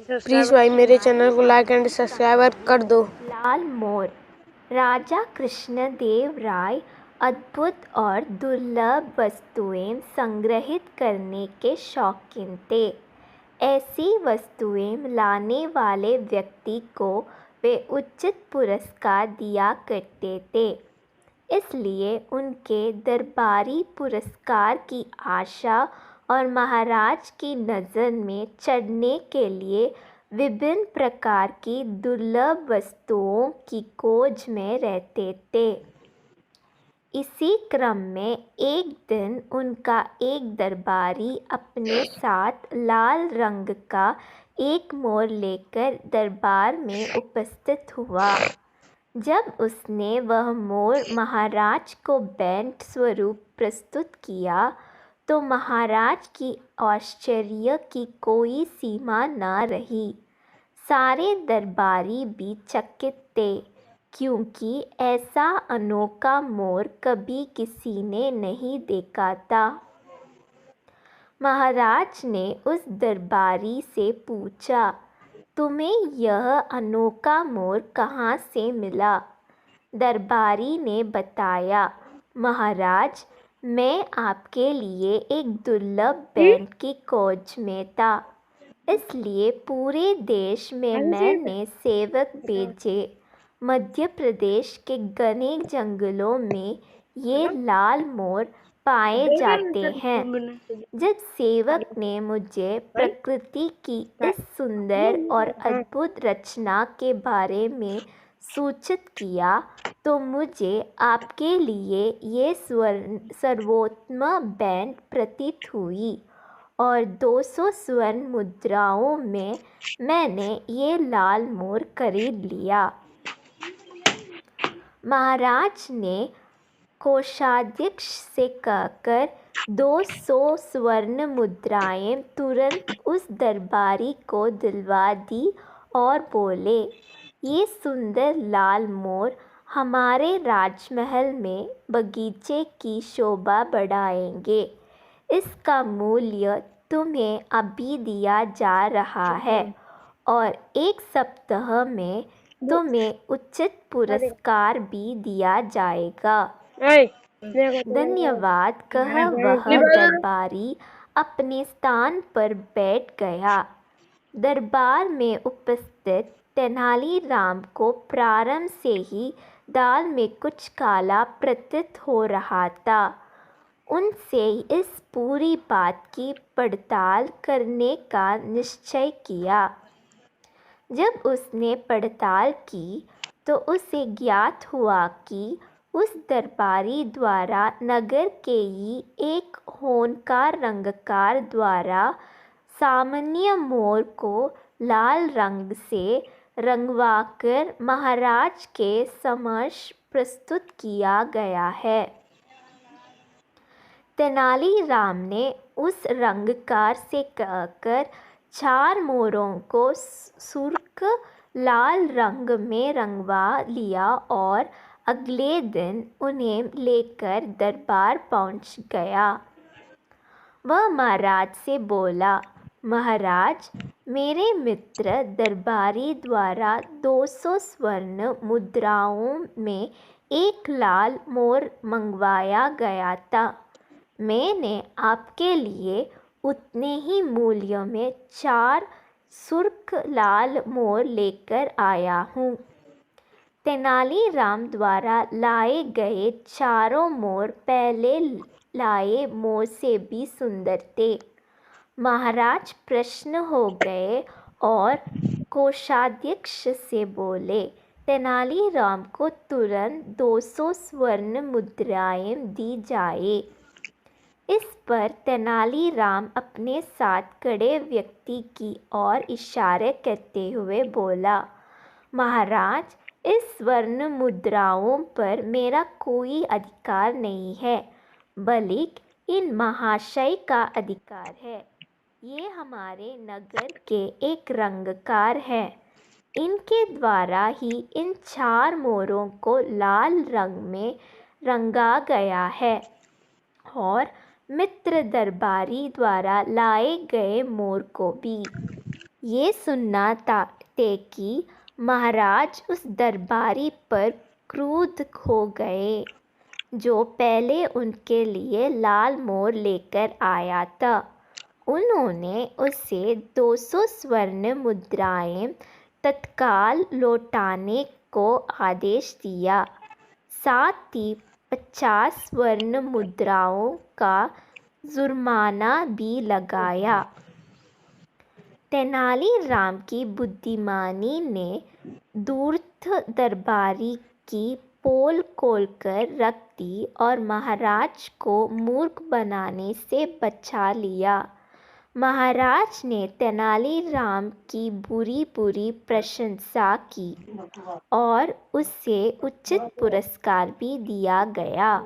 Please भाई मेरे channel को लाइक एंड सब्सक्राइब कर दो। लाल मोर। राजा कृष्णदेव राय अद्भुत और दुर्लभ वस्तुएं संग्रहित करने के शौकीन थे। ऐसी वस्तुएं लाने वाले व्यक्ति को वे उचित पुरस्कार दिया करते थे, इसलिए उनके दरबारी पुरस्कार की आशा और महाराज की नज़र में चढ़ने के लिए विभिन्न प्रकार की दुर्लभ वस्तुओं की खोज में रहते थे। इसी क्रम में एक दिन उनका एक दरबारी अपने साथ लाल रंग का एक मोर लेकर दरबार में उपस्थित हुआ। जब उसने वह मोर महाराज को भेंट स्वरूप प्रस्तुत किया तो महाराज की आश्चर्य की कोई सीमा न रही। सारे दरबारी भी चकित थे, क्योंकि ऐसा अनोखा मोर कभी किसी ने नहीं देखा था। महाराज ने उस दरबारी से पूछा, तुम्हें यह अनोखा मोर कहाँ से मिला? दरबारी ने बताया, महाराज, मैं आपके लिए एक दुर्लभ भेंट की खोज में था, इसलिए पूरे देश में मैंने सेवक भेजे। मध्य प्रदेश के घने जंगलों में ये लाल मोर पाए जाते हैं। जब सेवक ने मुझे प्रकृति की इस सुंदर और अद्भुत रचना के बारे में सूचित किया तो मुझे आपके लिए ये सर्वोत्तम भेंट प्रतीत हुई और 200 स्वर्ण मुद्राओं में मैंने ये लाल मोर खरीद लिया। महाराज ने कोषाध्यक्ष से कहकर 200 स्वर्ण मुद्राएं तुरंत उस दरबारी को दिलवा दी और बोले, ये सुंदर लाल मोर हमारे राजमहल में बगीचे की शोभा बढ़ाएंगे। इसका मूल्य तुम्हें अभी दिया जा रहा है और एक सप्ताह में तुम्हें उचित पुरस्कार भी दिया जाएगा। धन्यवाद कह वह दरबारी अपने स्थान पर बैठ गया। दरबार में उपस्थित तेनालीराम को प्रारंभ से ही दाल में कुछ काला प्रतीत हो रहा था। उनसे इस पूरी बात की पड़ताल करने का निश्चय किया। जब उसने पड़ताल की तो उसे ज्ञात हुआ कि उस दरबारी द्वारा नगर के ही एक होनकार रंगकार द्वारा सामान्य मोर को लाल रंग से रंगवाकर महाराज के समक्ष प्रस्तुत किया गया है। तेनालीराम ने उस रंगकार से कहकर 4 मोरों को सुर्ख लाल रंग में रंगवा लिया और अगले दिन उन्हें लेकर दरबार पहुंच गया। वह महाराज से बोला, महाराज, मेरे मित्र दरबारी द्वारा 200 स्वर्ण मुद्राओं में एक लाल मोर मंगवाया गया था। मैंने आपके लिए उतने ही मूल्य में 4 सुर्ख लाल मोर लेकर आया हूँ। तेनालीराम द्वारा लाए गए 4 मोर पहले लाए मोर से भी सुंदर थे। महाराज प्रसन्न हो गए और कोषाध्यक्ष से बोले, तेनालीराम को तुरंत 200 स्वर्ण मुद्राएं दी जाए। इस पर तेनालीराम अपने साथ खड़े व्यक्ति की ओर इशारे करते हुए बोला, महाराज, इस स्वर्ण मुद्राओं पर मेरा कोई अधिकार नहीं है, बल्कि इन महाशय का अधिकार है। ये हमारे नगर के एक रंगकार हैं। इनके द्वारा ही इन 4 मोरों को लाल रंग में रंगा गया है और मित्र दरबारी द्वारा लाए गए मोर को भी। ये सुनना थे कि महाराज उस दरबारी पर क्रुद्ध हो गए जो पहले उनके लिए लाल मोर लेकर आया था। उन्होंने उसे 200 स्वर्ण मुद्राएं तत्काल लौटाने को आदेश दिया, साथ ही 50 स्वर्ण मुद्राओं का जुर्माना भी लगाया। तेनालीराम की बुद्धिमानी ने धूर्त दरबारी की पोल खोलकर रख दी और महाराज को मूर्ख बनाने से बचा लिया। महाराज ने तेनालीराम की बुरी बुरी प्रशंसा की और उसे उचित पुरस्कार भी दिया गया।